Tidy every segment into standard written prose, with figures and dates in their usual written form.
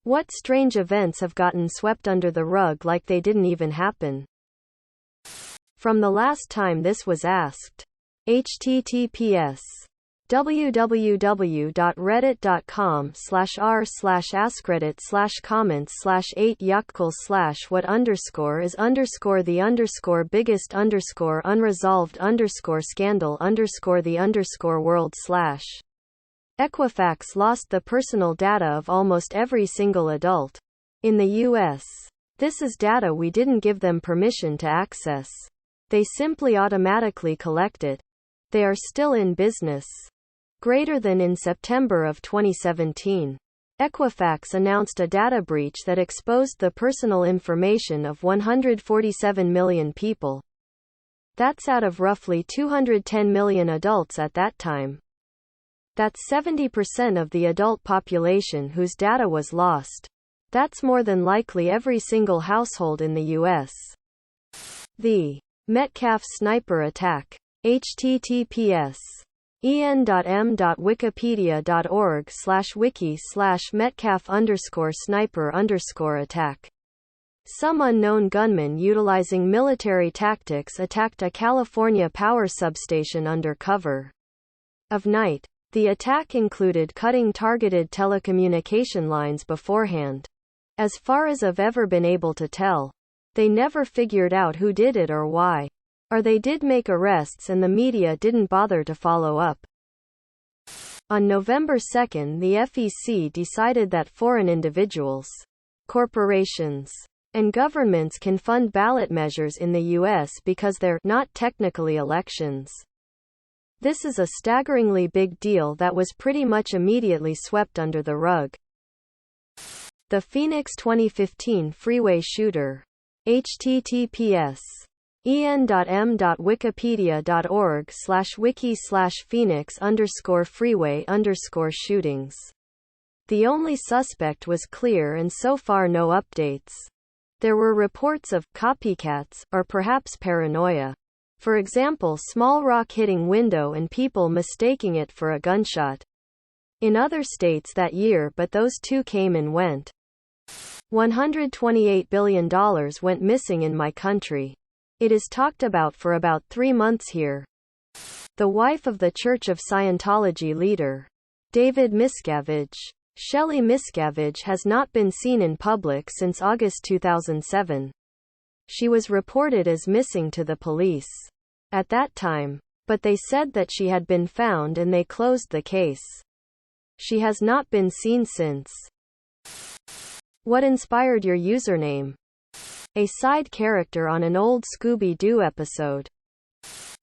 What strange events have gotten swept under the rug like they didn't even happen? From the last time this was asked. https www.reddit.com/r/askreddit/what_is_the_scandal_world/. Equifax lost the personal data of almost every single adult in the U.S. This is data we didn't give them permission to access. They simply automatically collect it. They are still in business. Greater than in September of 2017. Equifax announced a data breach that exposed the personal information of 147 million people. That's out of roughly 210 million adults at that time. That's 70% of the adult population whose data was lost. That's more than likely every single household in the U.S. The Metcalfe sniper attack. https en.m.wikipedia.org/wiki/Metcalfe_sniper_attack. Some unknown gunman utilizing military tactics attacked a California power substation under cover of night. The attack included cutting targeted telecommunication lines beforehand. As far as I've ever been able to tell, they never figured out who did it or why. Or they did make arrests and the media didn't bother to follow up. On November 2, the FEC decided that foreign individuals, corporations, and governments can fund ballot measures in the U.S. because they're not technically elections. This is a staggeringly big deal that was pretty much immediately swept under the rug. The Phoenix 2015 freeway shooter. https en.m.wikipedia.org/wiki/Phoenix_freeway_shootings. The only suspect was clear and so far no updates. There were reports of copycats, or perhaps paranoia. For example, small rock hitting window and people mistaking it for a gunshot. In other states that year, but those two came and went. $128 billion went missing in my country. It is talked about for about 3 months here. The wife of the Church of Scientology leader, David Miscavige, Shelley Miscavige, has not been seen in public since August 2007. She was reported as missing to the police at that time, but they said that she had been found and they closed the case. She has not been seen since. What inspired your username? A side character on an old Scooby-Doo episode.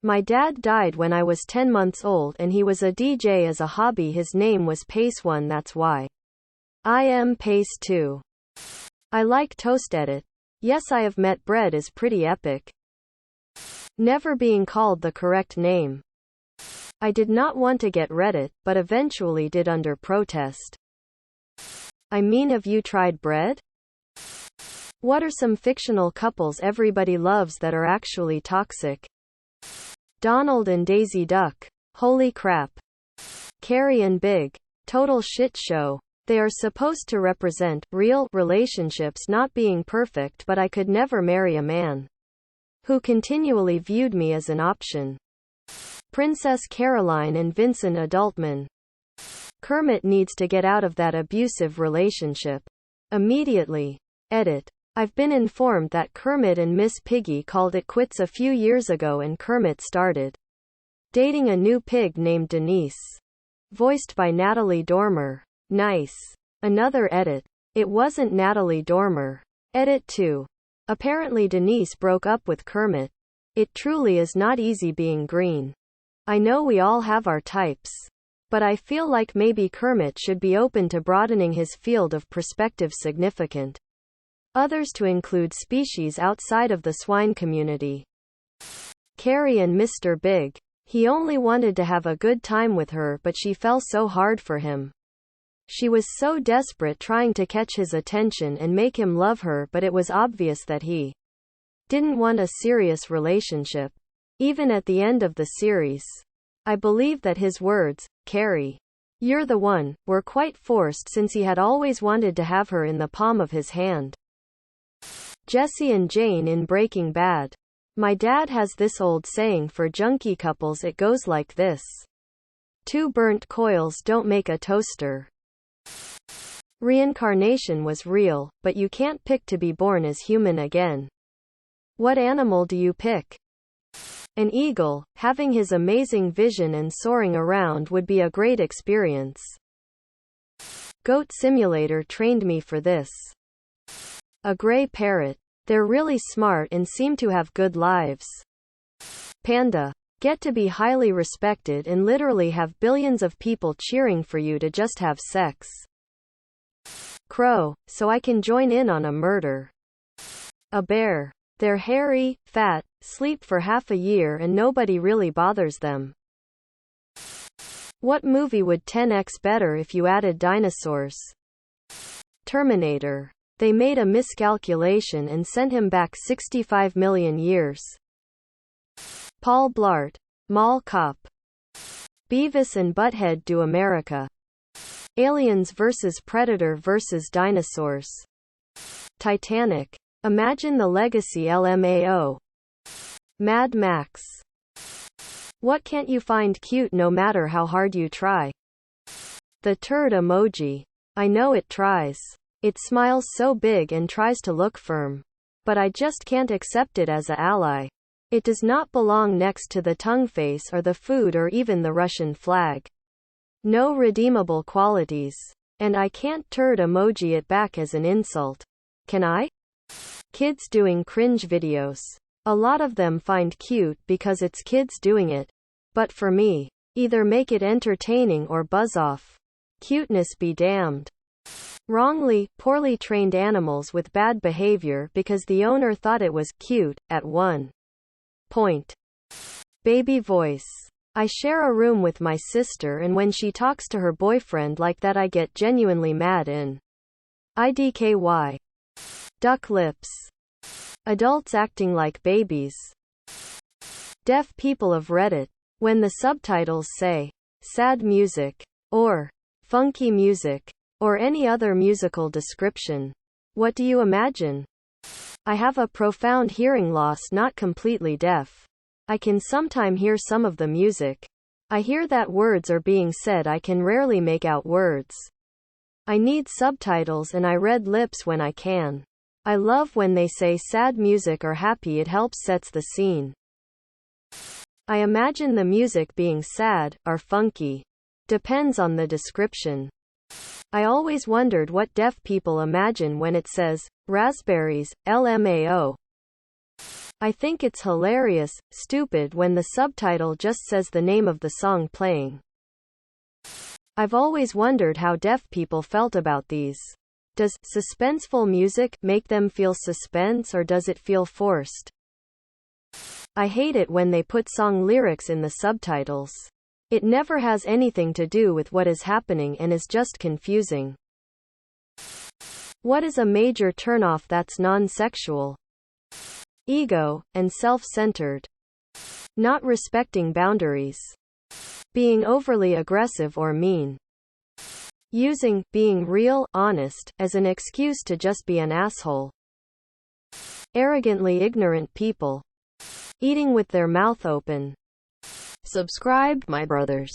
My dad died when I was 10 months old and he was a DJ as a hobby. His name was Pace1, that's why. I am Pace2. I like ToastEdit. Yes, I have met bread is pretty epic. Never being called the correct name. I did not want to get Reddit, but eventually did under protest. I mean, have you tried bread? What are some fictional couples everybody loves that are actually toxic? Donald and Daisy Duck. Holy crap. Carrie and Big. Total shit show. They are supposed to represent real relationships not being perfect, but I could never marry a man who continually viewed me as an option. Princess Caroline and Vincent Adultman. Kermit needs to get out of that abusive relationship immediately. Edit. I've been informed that Kermit and Miss Piggy called it quits a few years ago and Kermit started dating a new pig named Denise. Voiced by Natalie Dormer. Nice. Another edit. It wasn't Natalie Dormer. Edit 2. Apparently Denise broke up with Kermit. It truly is not easy being green. I know we all have our types. But I feel like maybe Kermit should be open to broadening his field of prospective significant others to include species outside of the swine community. Carrie and Mr. Big. He only wanted to have a good time with her, but she fell so hard for him. She was so desperate trying to catch his attention and make him love her, but it was obvious that he didn't want a serious relationship. Even at the end of the series. I believe that his words, Carrie, You're the one, were quite forced since he had always wanted to have her in the palm of his hand. Jesse and Jane in Breaking Bad. My dad has this old saying for junkie couples, it goes like this. 2 burnt coils don't make a toaster. Reincarnation was real, but you can't pick to be born as human again. What animal do you pick? An eagle. Having his amazing vision and soaring around would be a great experience. Goat Simulator trained me for this. A gray parrot. They're really smart and seem to have good lives. Panda. Get to be highly respected and literally have billions of people cheering for you to just have sex. Crow. So I can join in on a murder. A bear. They're hairy, fat, sleep for half a year and nobody really bothers them. What movie would 10x better if you added dinosaurs? Terminator. They made a miscalculation and sent him back 65 million years. Paul Blart. Mall Cop. Beavis and Butthead Do America. Aliens vs. Predator vs. Dinosaurs. Titanic. Imagine the legacy LMAO. Mad Max. What can't you find cute no matter how hard you try? The turd emoji. I know it tries. It smiles so big and tries to look firm. But I just can't accept it as a ally. It does not belong next to the tongue face or the food or even the Russian flag. No redeemable qualities. And I can't turd emoji it back as an insult. Can I? Kids doing cringe videos. A lot of them find cute because it's kids doing it. But for me, either make it entertaining or buzz off. Cuteness be damned. Wrongly, poorly trained animals with bad behavior because the owner thought it was cute at one point. Baby voice. I share a room with my sister and when she talks to her boyfriend like that I get genuinely mad in IDKY. Duck lips. Adults acting like babies. Deaf people of Reddit. When the subtitles say sad music or funky music or any other musical description, what do you imagine? I have a profound hearing loss, not completely deaf. I can sometimes hear some of the music. I hear that words are being said, I can rarely make out words. I need subtitles and I read lips when I can. I love when they say sad music or happy, it helps sets the scene. I imagine the music being sad, or funky. Depends on the description. I always wondered what deaf people imagine when it says, raspberries, LMAO. I think it's hilarious, stupid when the subtitle just says the name of the song playing. I've always wondered how deaf people felt about these. Does suspenseful music make them feel suspense or does it feel forced? I hate it when they put song lyrics in the subtitles. It never has anything to do with what is happening and is just confusing. What is a major turnoff that's non-sexual? Ego, and self-centered. Not respecting boundaries. Being overly aggressive or mean. Using being real, honest, as an excuse to just be an asshole. Arrogantly ignorant people. Eating with their mouth open. Subscribe, my brothers.